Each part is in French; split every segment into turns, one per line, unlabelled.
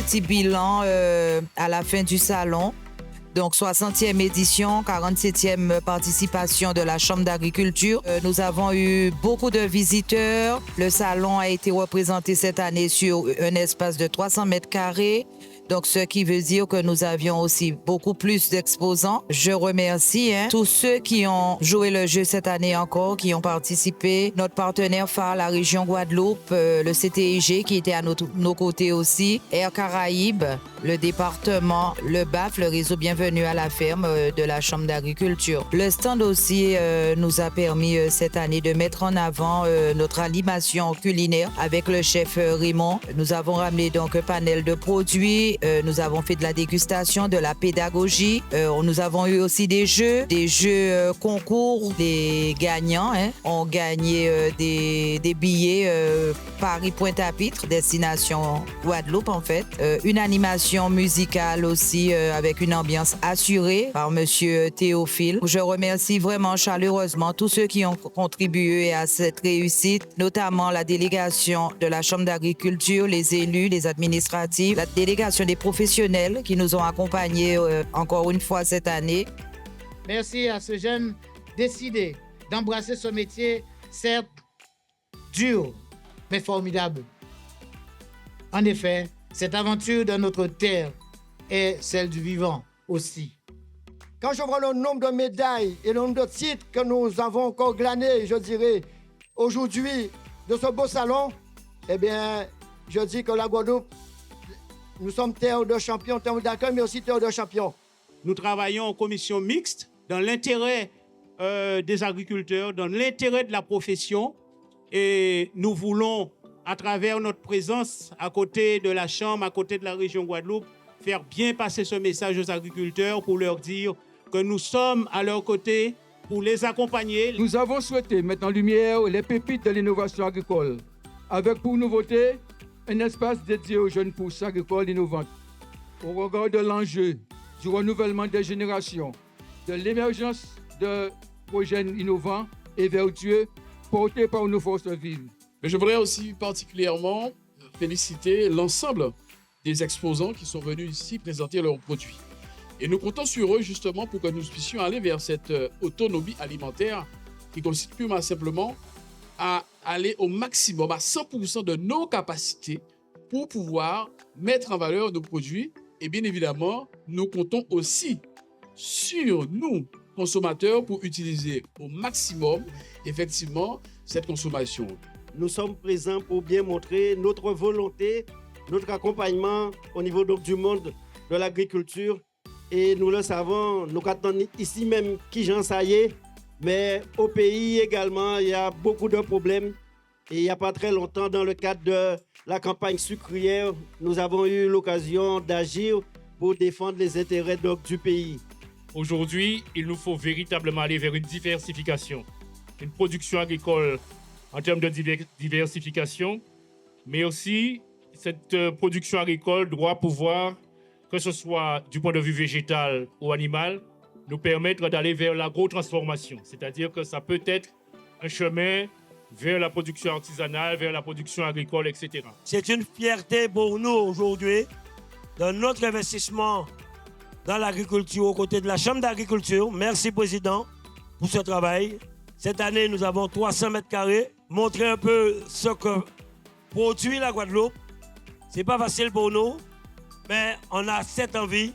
petit bilan à la fin du salon. Donc, 60e édition, 47e participation de la Chambre d'agriculture. Nous avons eu beaucoup de visiteurs. Le salon a été représenté cette année sur un espace de 300 mètres carrés. Donc, ce qui veut dire que nous avions aussi beaucoup plus d'exposants. Je remercie tous ceux qui ont joué le jeu cette année encore, qui ont participé. Notre partenaire phare, la région Guadeloupe, le CTIG qui était à nos côtés aussi. Air Caraïbes, le département, le BAF, le réseau Bienvenue à la ferme de la Chambre d'agriculture. Le stand aussi nous a permis cette année de mettre en avant notre animation culinaire avec le chef Raymond. Nous avons ramené donc un panel de produits. Nous avons fait de la dégustation, de la pédagogie. Nous avons eu aussi des jeux concours. Des gagnants ont gagné des billets Paris-Pointe-à-Pitre, destination Guadeloupe en fait. Une animation musicale aussi avec une ambiance assurée par Monsieur Théophile. Je remercie vraiment chaleureusement tous ceux qui ont contribué à cette réussite, notamment la délégation de la Chambre d'agriculture, les élus, les administratifs, la délégation des professionnels qui nous ont accompagnés encore une fois cette année.
Merci à ce jeune décidé d'embrasser ce métier, certes dur, mais formidable. En effet, cette aventure de notre terre est celle du vivant aussi.
Quand je vois le nombre de médailles et le nombre de titres que nous avons encore glanés, je dirais, aujourd'hui, de ce beau salon, eh bien, je dis que la Guadeloupe, nous sommes terre de champions, terre d'accueil, mais aussi terre de champions.
Nous travaillons en commission mixte dans l'intérêt des agriculteurs, dans l'intérêt de la profession. Et nous voulons, à travers notre présence à côté de la Chambre, à côté de la région Guadeloupe, faire bien passer ce message aux agriculteurs pour leur dire que nous sommes à leur côté pour les accompagner.
Nous avons souhaité mettre en lumière les pépites de l'innovation agricole, avec pour nouveauté un espace dédié aux jeunes pousses agricoles innovantes. Au regard de l'enjeu du renouvellement des générations, de l'émergence de projets innovants et vertueux portés par nos forces vives.
Mais je voudrais aussi particulièrement féliciter l'ensemble des exposants qui sont venus ici présenter leurs produits. Et nous comptons sur eux justement pour que nous puissions aller vers cette autonomie alimentaire qui consiste purement simplement à aller au maximum, à 100% de nos capacités pour pouvoir mettre en valeur nos produits. Et bien évidemment, nous comptons aussi sur nous, consommateurs, pour utiliser au maximum, effectivement, cette consommation.
Nous sommes présents pour bien montrer notre volonté, notre accompagnement au niveau donc, du monde de l'agriculture. Et nous le savons, nous attendons ici même qui j'en sais, mais au pays également, il y a beaucoup de problèmes. Et il n'y a pas très longtemps, dans le cadre de la campagne sucrière, nous avons eu l'occasion d'agir pour défendre les intérêts donc, du pays.
Aujourd'hui, il nous faut véritablement aller vers une diversification, une production agricole en termes de diversification, mais aussi cette production agricole doit pouvoir, que ce soit du point de vue végétal ou animal, nous permettre d'aller vers l'agro-transformation. C'est-à-dire que ça peut être un chemin vers la production artisanale, vers la production agricole, etc.
C'est une fierté pour nous aujourd'hui de notre investissement dans l'agriculture aux côtés de la Chambre d'agriculture. Merci, Président, pour ce travail. Cette année, nous avons 300 mètres carrés. Montrer un peu ce que produit la Guadeloupe. Ce n'est pas facile pour nous, mais on a cette envie.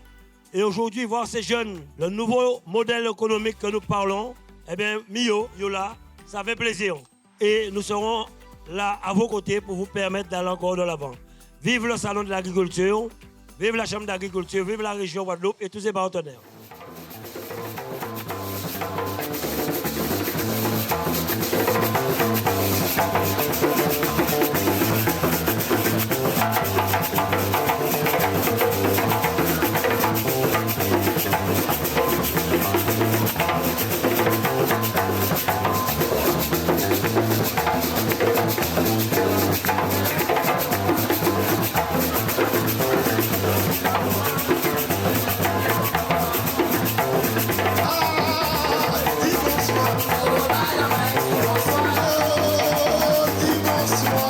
Et aujourd'hui, voir ces jeunes, le nouveau modèle économique que nous parlons, eh bien, Mio, Yola, ça fait plaisir. Et nous serons là à vos côtés pour vous permettre d'aller encore de l'avant. Vive le Salon de l'agriculture, vive la Chambre d'agriculture, vive la région Guadeloupe et tous ses partenaires.
Bonsoir.